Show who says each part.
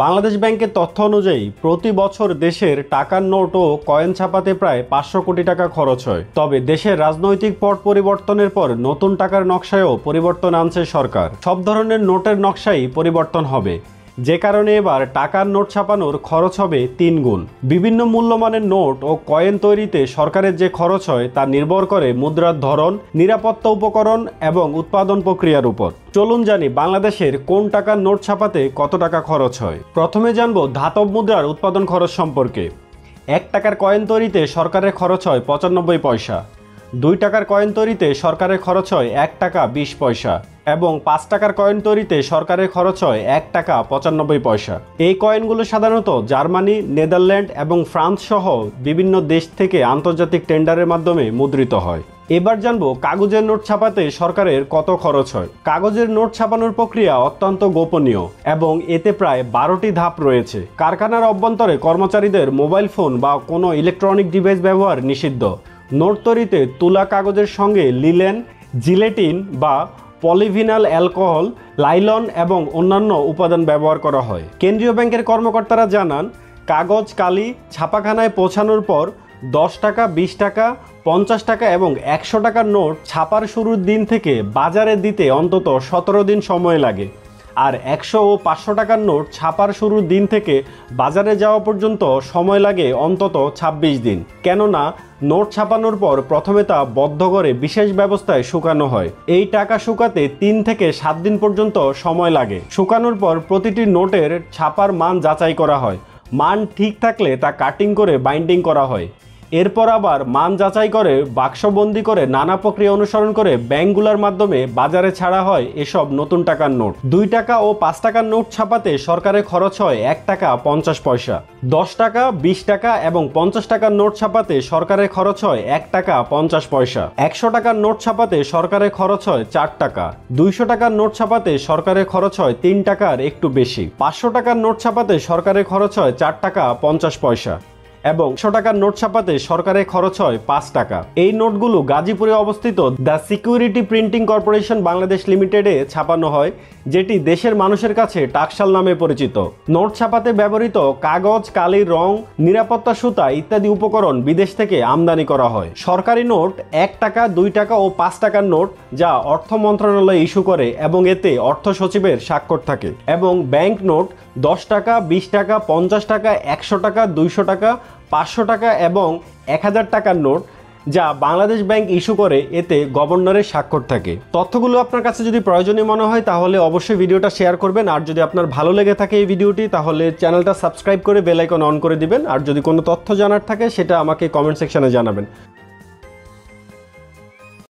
Speaker 1: বাংলাদেশ ব্যাংকের তথ্য অনুযায়ী প্রতি বছর দেশের টাকার নোট ও কয়েন ছাপাতে প্রায় 500 কোটি টাকা খরচ হয়। তবে দেশের রাজনৈতিক পট পরিবর্তনের পর নতুন টাকার নকশায়ও পরিবর্তন আনছে সরকার। সব ধরনের নোটের নকশাই পরিবর্তন হবে, যে কারণে এবার টাকার নোট ছাপানোর খরচ হবে 3 গুণ। বিভিন্ন মূল্যমানের নোট ও কয়েন তৈরিতে সরকারের যে খরচ হয় তা নির্ভর করে মুদ্রার ধরন, নিরাপত্তা উপকরণ এবং উৎপাদন প্রক্রিয়ার উপর। চলুন জানি বাংলাদেশের কোন টাকার নোট ছাপাতে কত টাকা খরচ হয়। প্রথমে জানবো ধাতব মুদ্রার উৎপাদন খরচ সম্পর্কে। 1 টাকার কয়েন তৈরিতে সরকারের খরচ হয় 95 পয়সা। 2 টাকার কয়েন তৈরিতে সরকারের খরচ হয় 1 টাকা 20 পয়সা এবং 5 টাকার কয়েন তৈরিতে সরকারের খরচ হয় 1 টাকা 95 পয়সা। এই কয়েনগুলো সাধারণত জার্মানি, নেদারল্যান্ড এবং ফ্রান্স সহ বিভিন্ন দেশ থেকে আন্তর্জাতিক টেন্ডারের মাধ্যমে মুদ্রিত হয়। এবার জানবো কাগজের নোট ছাপাতে সরকারের কত খরচ হয়। কাগজের নোট ছাপানোর প্রক্রিয়া অত্যন্ত গোপনীয় এবং এতে প্রায় 12টি ধাপ রয়েছে। কারখানার অভ্যন্তরে কর্মচারীদের মোবাইল ফোন বা কোনো ইলেকট্রনিক ডিভাইস ব্যবহার নিষিদ্ধ। নোট তৈরিতে তুলা কাগজের সঙ্গে লিলেন, জিলেটিন বা পলিভিনাল অ্যালকোহল, লাইলন এবং অন্যান্য উপাদান ব্যবহার করা হয়। কেন্দ্রীয় ব্যাংকের কর্মকর্তারা জানান, কাগজ কালি ছাপাখানায় পৌঁছানোর পর 10 টাকা, 20 টাকা, 50 টাকা এবং 100 টাকার নোট ছাপার শুরুর দিন থেকে বাজারে দিতে অন্তত 17 দিন সময় লাগে। আর 100 ও 500 টাকার নোট ছাপার শুরুর দিন থেকে বাজারে যাওয়া পর্যন্ত সময় লাগে অন্তত 26 দিন। কেননা নোট ছাপানোর পর প্রথমে তা বদ্ধ করে বিশেষ ব্যবস্থায় শুকানো হয়। এই টাকা শুকাতে 3 থেকে 7 দিন পর্যন্ত সময় লাগে। শুকানোর পর প্রতিটি নোটের ছাপার মান যাচাই করা হয়। মান ঠিক থাকলে তা কাটিং করে বাইন্ডিং করা হয়। এরপর আবার মান যাচাই করে বাক্সবন্দি করে নানা প্রক্রিয়া অনুসরণ করে ব্যাংকগুলোর মাধ্যমে বাজারে ছাড়া হয় এসব নতুন টাকার নোট। 2 টাকা ও 5 টাকার নোট ছাপাতে সরকারের খরচ হয় 1 টাকা 50 পয়সা। 10 টাকা, 20 টাকা এবং 50 টাকার নোট ছাপাতে সরকারের খরচ হয় 1 টাকা 50 পয়সা। 100 টাকার নোট ছাপাতে সরকারের খরচ হয় 4 টাকা। 200 টাকার নোট ছাপাতে সরকারের খরচ হয় 3 টাকার একটু বেশি। 500 টাকার নোট ছাপাতে সরকারের খরচ হয় 4 টাকা 50 পয়সা এবং 100 টাকার নোট ছাপাতে সরকারের খরচ হয় 5 টাকা। এই নোটগুলো গাজীপুরে অবস্থিত the security printing corporation Bangladesh লিমিটেডে ছাপানো হয়, যেটি দেশের মানুষের কাছে টাকশাল নামে পরিচিত। নোট ছাপাতে ব্যবহৃত কাগজ, কালি, রং, নিরাপত্তা সুতা ইত্যাদি উপকরণ বিদেশ থেকে আমদানি করা হয়। সরকারি নোট 1 টাকা, 2 টাকা ও 5 টাকার নোট যা অর্থ মন্ত্রণালয় ইস্যু করে এবং এতে অর্থ সচিবের স্বাক্ষর থাকে। এবং ব্যাংক নোট 10 টাকা, 20 টাকা, 50 টাকা, 100 টাকা, 200 টাকা, 500 টাকা এবং 1000 টাকার নোট যা বাংলাদেশ ব্যাংক ইস্যু করে, এতে গভর্নরের স্বাক্ষর থাকে। তথ্যগুলো আপনার কাছে যদি প্রয়োজনীয় মনে হয় তাহলে অবশ্যই ভিডিওটা শেয়ার করবেন। আর যদি আপনার ভালো লেগে থাকে এই ভিডিওটি তাহলে চ্যানেলটা সাবস্ক্রাইব করে বেল আইকন অন করে দিবেন। আর যদি কোনো তথ্য জানার থাকে সেটা আমাকে কমেন্ট সেকশনে জানাবেন।